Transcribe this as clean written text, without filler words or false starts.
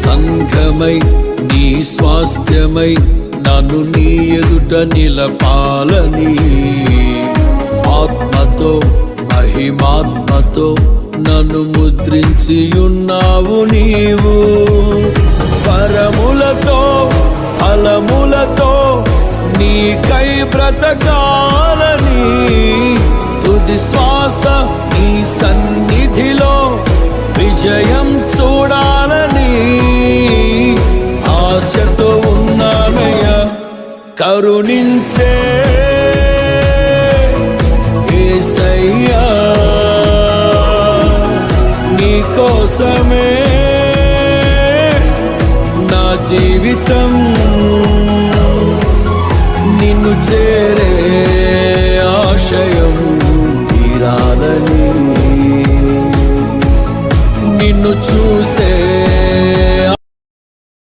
సంఘమై నీ స్వాస్థ్యమై నన్ను నీ ఎదుట నిలపాలని ఆత్మతో మహిమాత్మతో నన్ను ముద్రించి ఉన్నావు నీవు. వరములతో ఫలములతో నీకై బ్రతకాలని తుది శ్వాస నీ సన్నిధిలో విజయం చూడాలని ఆశతో ఉన్నానయ్యా. కరుణించే యేసయ్యా, నీ కోసమే నా జీవితం నిన్ను చేరే ఆశయం తీరాలని నిన్ను చూసే